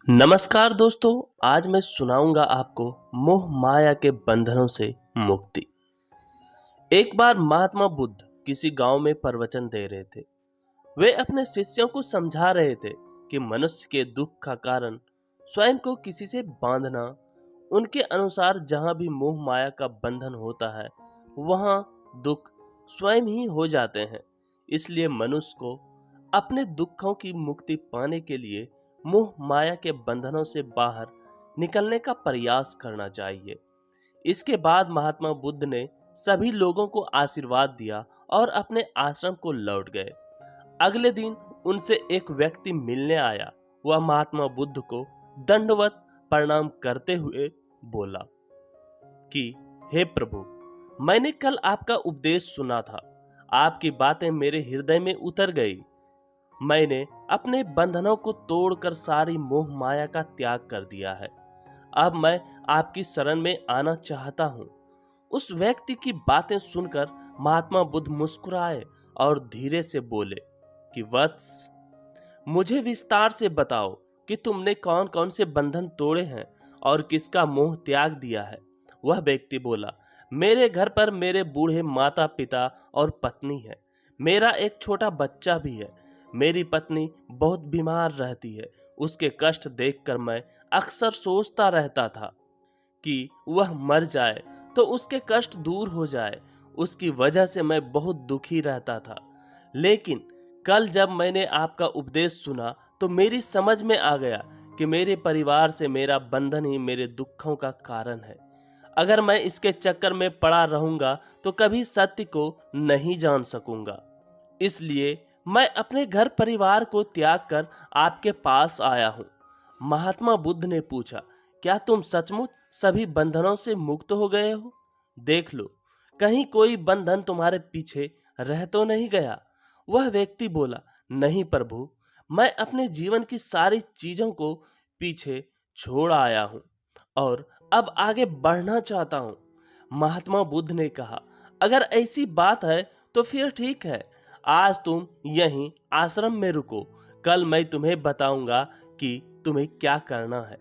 नमस्कार दोस्तों। आज मैं सुनाऊंगा आपको मोह माया के बंधनों से मुक्ति। एक बार महात्मा बुद्ध किसी गांव में प्रवचन दे रहे थे। वे अपने शिष्यों को समझा रहे थे कि मनुष्य के दुख का कारण स्वयं को किसी से बांधना। उनके अनुसार जहां भी मोह माया का बंधन होता है वहां दुख स्वयं ही हो जाते हैं। इसलिए मनुष्य को अपने दुखों की मुक्ति पाने के लिए मोह माया के बंधनों से बाहर निकलने का प्रयास करना चाहिए। इसके बाद महात्मा बुद्ध ने सभी लोगों को आशीर्वाद दिया और अपने आश्रम को लौट गए। अगले दिन उनसे एक व्यक्ति मिलने आया। वह महात्मा बुद्ध को दंडवत प्रणाम करते हुए बोला कि हे प्रभु, मैंने कल आपका उपदेश सुना था। आपकी बातें मेरे हृदय में उतर गई। मैंने अपने बंधनों को तोड़कर सारी मोह माया का त्याग कर दिया है। अब मैं आपकी शरण में आना चाहता हूँ। उस व्यक्ति की बातें सुनकर महात्मा बुद्ध मुस्कुराए और धीरे से बोले कि वत्स, मुझे विस्तार से बताओ कि तुमने कौन कौन से बंधन तोड़े हैं और किसका मोह त्याग दिया है। वह व्यक्ति बोला, मेरे घर पर मेरे बूढ़े माता पिता और पत्नी है। मेरा एक छोटा बच्चा भी है। मेरी पत्नी बहुत बीमार रहती है। उसके कष्ट देखकर मैं अक्सर सोचता रहता था कि वह मर जाए तो उसके कष्ट दूर हो जाए। उसकी वजह से मैं बहुत दुखी रहता था। लेकिन कल जब मैंने आपका उपदेश सुना तो मेरी समझ में आ गया कि मेरे परिवार से मेरा बंधन ही मेरे दुखों का कारण है। अगर मैं इसके चक्कर में पड़ा रहूंगा तो कभी सत्य को नहीं जान सकूंगा। इसलिए मैं अपने घर परिवार को त्याग कर आपके पास आया हूँ। महात्मा बुद्ध ने पूछा, क्या तुम सचमुच सभी बंधनों से मुक्त हो गए हो? देख लो, कहीं कोई बंधन तुम्हारे पीछे रह तो नहीं गया। वह व्यक्ति बोला, नहीं प्रभु, मैं अपने जीवन की सारी चीजों को पीछे छोड़ आया हूँ और अब आगे बढ़ना चाहता हूँ। महात्मा बुद्ध ने कहा, अगर ऐसी बात है तो फिर ठीक है। आज तुम यहीं आश्रम में रुको। कल मैं तुम्हें बताऊंगा कि तुम्हें क्या करना है।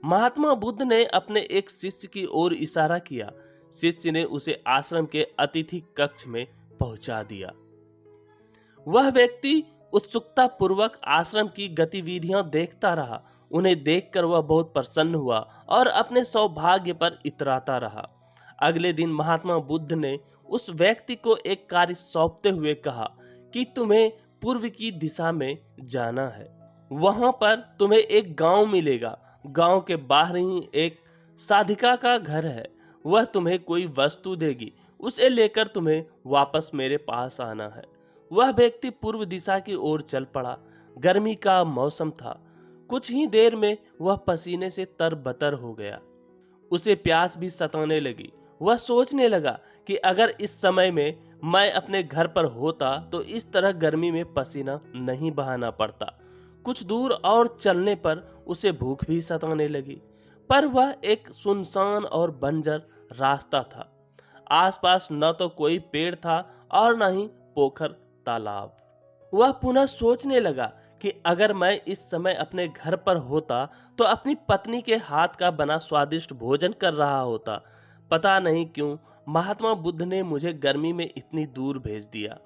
महात्मा बुद्ध ने अपने एक शिष्य की ओर इशारा किया। शिष्य ने उसे आश्रम के अतिथि कक्ष में पहुंचा दिया। वह व्यक्ति उत्सुकता पूर्वक आश्रम की गतिविधियां देखता रहा। उन्हें देखकर वह बहुत प्रसन्न हुआ और अपने सौभाग्य पर इतराता रहा। अगले दिन महात्मा बुद्ध ने उस व्यक्ति को एक कार्य सौंपते हुए कहा कि तुम्हें पूर्व की दिशा में जाना है। वहां पर तुम्हें एक गांव मिलेगा। गांव के बाहर ही एक साधिका का घर है। वह तुम्हें कोई वस्तु देगी। उसे लेकर तुम्हें वापस मेरे पास आना है। वह व्यक्ति पूर्व दिशा की ओर चल पड़ा। गर्मी का मौसम था। कुछ ही देर में वह पसीने से तरबतर हो गया। उसे प्यास भी सताने लगी। वह सोचने लगा कि अगर इस समय में मैं अपने घर पर होता तो इस तरह गर्मी में पसीना नहीं बहाना पड़ता। कुछ दूर और चलने पर उसे भूख भी सताने लगी। पर वह एक सुनसान और बंजर रास्ता था। आसपास न तो कोई पेड़ था और न ही पोखर तालाब। वह पुनः सोचने लगा कि अगर मैं इस समय अपने घर पर होता तो अपनी पत्नी के हाथ का बना स्वादिष्ट भोजन कर रहा होता। पता नहीं क्यों महात्मा बुद्ध ने मुझे गर्मी में इतनी दूर भेज दिया।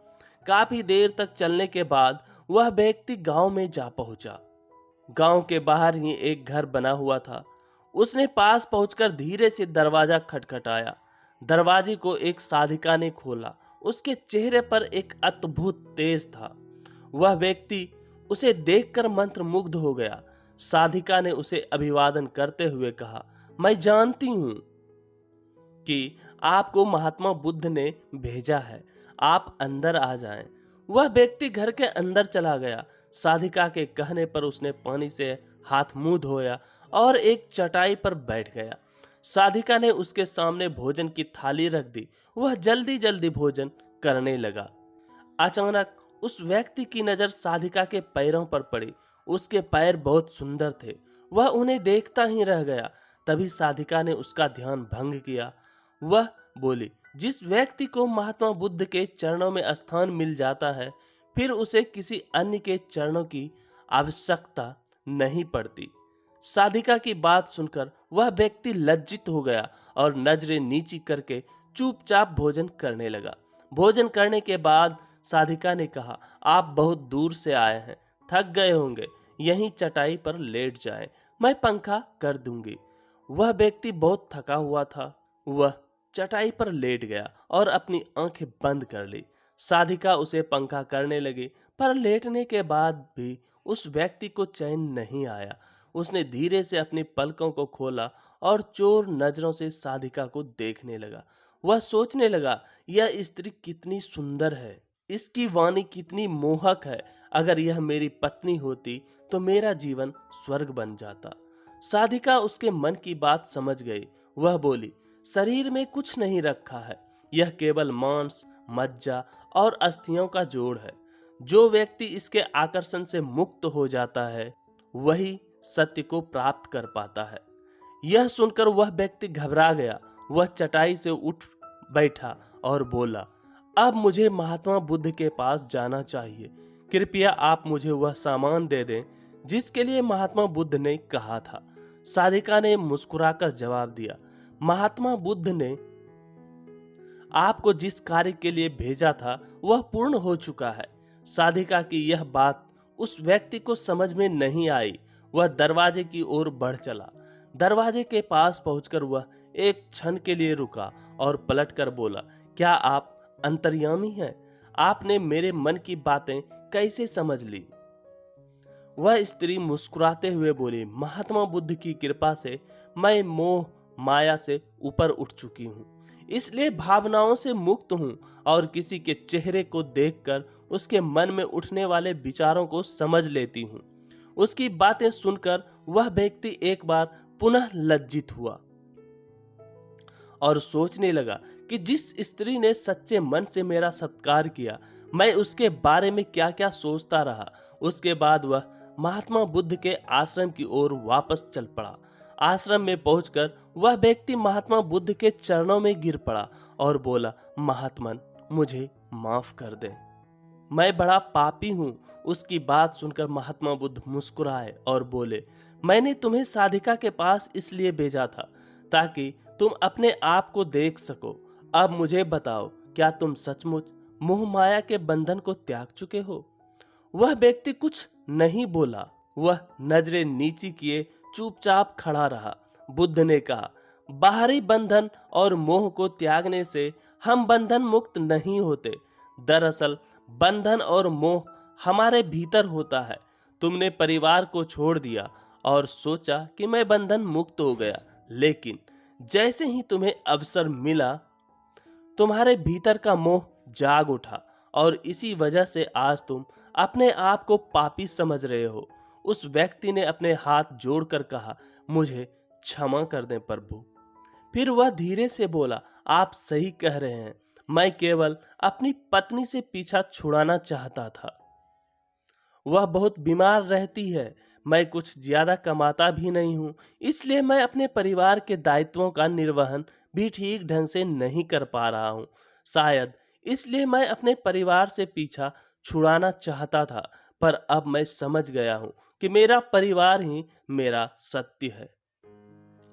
काफी देर तक चलने के बाद वह व्यक्ति गांव में जा पहुंचा। गांव के बाहर ही एक घर बना हुआ था। उसने पास पहुंचकर धीरे से दरवाजा खटखटाया। दरवाजे को एक साधिका ने खोला। उसके चेहरे पर एक अद्भुत तेज था। वह व्यक्ति उसे देखकर मंत्रमुग्ध हो गया। साधिका ने उसे अभिवादन करते हुए कहा, मैं जानती हूं कि आपको महात्मा बुद्ध ने भेजा है। आप अंदर आ जाएं। वह व्यक्ति घर के अंदर चला गया। साधिका के कहने पर उसने पानी से हाथ मुंह धोया और एक चटाई पर बैठ गया। साधिका ने उसके सामने भोजन की थाली रख दी। वह जल्दी जल्दी भोजन करने लगा। अचानक उस व्यक्ति की नजर साधिका के पैरों पर पड़ी। उसके पैर बहुत सुंदर थे। वह उन्हें देखता ही रह गया। तभी साधिका ने उसका ध्यान भंग किया। वह बोली, जिस व्यक्ति को महात्मा बुद्ध के चरणों में स्थान मिल जाता है फिर उसे किसी अन्य के चरणों की आवश्यकता नहीं पड़ती। साधिका की बात सुनकर वह व्यक्ति लज्जित हो गया और नजरें नीची करके चुपचाप भोजन करने लगा। भोजन करने के बाद साधिका ने कहा, आप बहुत दूर से आए हैं, थक गए होंगे, यहीं चटाई पर लेट जाएं, मैं पंखा कर दूंगी। वह व्यक्ति बहुत थका हुआ था। वह चटाई पर लेट गया और अपनी आंखें बंद कर ली। साधिका उसे पंखा करने लगी, पर लेटने के बाद भी उस व्यक्ति को चैन नहीं आया। उसने धीरे से अपनी पलकों को खोला और चोर नजरों से साधिका को देखने लगा। वह सोचने लगा, यह स्त्री कितनी सुंदर है, इसकी वाणी कितनी मोहक है। अगर यह मेरी पत्नी होती तो मेरा जीवन स्वर्ग बन जाता। साधिका उसके मन की बात समझ गई। वह बोली, शरीर में कुछ नहीं रखा है, यह केवल मांस, मज्जा और अस्थियों का जोड़ है। जो व्यक्ति इसके आकर्षण से मुक्त हो जाता है वही सत्य को प्राप्त कर पाता है। यह सुनकर वह व्यक्ति घबरा गया। वह चटाई से उठ बैठा और बोला, अब मुझे महात्मा बुद्ध के पास जाना चाहिए। कृपया आप मुझे वह सामान दे दें जिसके लिए महात्मा बुद्ध ने कहा था। साधिका ने मुस्कुराकर जवाब दिया, महात्मा बुद्ध ने आपको जिस कार्य के लिए भेजा था वह पूर्ण हो चुका है। साधिका की यह बात उस व्यक्ति को समझ में नहीं आई। वह दरवाजे की ओर बढ़ चला। दरवाजे के पास पहुंचकर वह एक क्षण के लिए रुका और पलटकर बोला, क्या आप अंतर्यामी हैं? आपने मेरे मन की बातें कैसे समझ ली? वह स्त्री मुस्कुराते हुए बोली, महात्मा बुद्ध की कृपा से मैं मोह माया से ऊपर उठ चुकी हूँ, इसलिए भावनाओं से मुक्त हूँ और किसी के चेहरे को देखकर उसके मन में उठने वाले विचारों को समझ लेती हूँ। उसकी बातें सुनकर वह व्यक्ति एक बार पुनः लज्जित हुआ और सोचने लगा कि जिस स्त्री ने सच्चे मन से मेरा सत्कार किया, मैं उसके बारे में क्या क्या सोचता रहा। उसके बाद वह महात्मा बुद्ध के आश्रम की ओर वापस चल पड़ा। आश्रम में पहुंचकर वह व्यक्ति महात्मा बुद्ध के चरणों में गिर पड़ा और बोला, महात्मन, मुझे माफ कर दे, मैं बड़ा पापी हूँ। उसकी बात सुनकर महात्मा बुद्ध मुस्कुराए और बोले, मैंने तुम्हें साधिका के पास इसलिए भेजा था ताकि तुम अपने आप को देख सको। अब मुझे बताओ, क्या तुम सचमुच मोह माया के बंधन को त्याग चुके हो? वह व्यक्ति कुछ नहीं बोला। वह नजरें नीची किए चुपचाप खड़ा रहा। बुद्ध ने कहा, बाहरी बंधन और मोह को त्यागने से हम बंधन मुक्त नहीं होते। दरअसल बंधन और मोह हमारे भीतर होता है। तुमने परिवार को छोड़ दिया और सोचा कि मैं बंधन मुक्त हो गया, लेकिन जैसे ही तुम्हें अवसर मिला तुम्हारे भीतर का मोह जाग उठा और इसी वजह से आज तुम अपने आप को पापी समझ रहे हो। उस व्यक्ति ने अपने हाथ जोड़कर कहा, मुझे क्षमा कर दें प्रभु। फिर वह धीरे से बोला, आप सही कह रहे हैं, मैं केवल अपनी पत्नी से पीछा छुड़ाना चाहता था। वह बहुत बीमार रहती है, मैं कुछ ज्यादा कमाता भी नहीं हूँ, इसलिए मैं अपने परिवार के दायित्वों का निर्वहन भी ठीक ढंग से नहीं कर पा रहा हूँ। शायद इसलिए मैं अपने परिवार से पीछा छुड़ाना चाहता था, पर अब मैं समझ गया हूँ कि मेरा परिवार ही मेरा सत्य है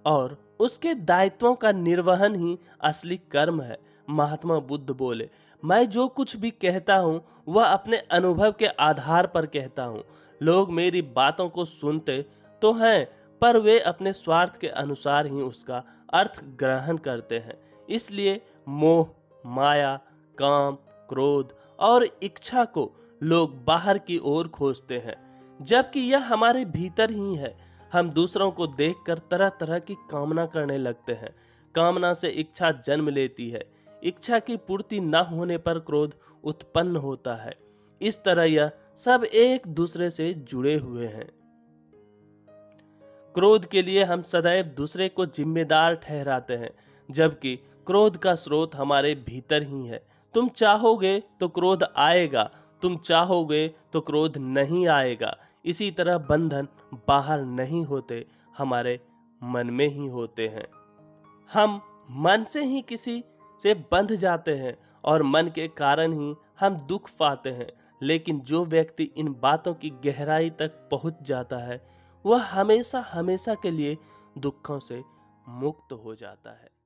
और उसके दायित्वों का निर्वहन ही असली कर्म है। महात्मा बुद्ध बोले, मैं जो कुछ भी कहता हूँ वह अपने अनुभव के आधार पर कहता हूँ। लोग मेरी बातों को सुनते तो हैं, पर वे अपने स्वार्थ के अनुसार ही उसका अर्थ ग्रहण करते हैं। इसलिए मोह, माया, काम, क्रोध और इच्छा को लोग बाहर की ओर खोजते हैं, जबकि यह हमारे भीतर ही है। हम दूसरों को देखकर तरह तरह की कामना करने लगते हैं। कामना से इच्छा जन्म लेती है। इच्छा की पूर्ति न होने पर क्रोध उत्पन्न होता है। इस तरह यह सब एक दूसरे से जुड़े हुए हैं। क्रोध के लिए हम सदैव दूसरे को जिम्मेदार ठहराते हैं, जबकि क्रोध का स्रोत हमारे भीतर ही है। तुम चाहोगे तो क्रोध आएगा, तुम चाहोगे तो क्रोध नहीं आएगा। इसी तरह बंधन बाहर नहीं होते, हमारे मन में ही होते हैं। हम मन से ही किसी से बंध जाते हैं और मन के कारण ही हम दुख पाते हैं। लेकिन जो व्यक्ति इन बातों की गहराई तक पहुंच जाता है वह हमेशा हमेशा के लिए दुखों से मुक्त हो जाता है।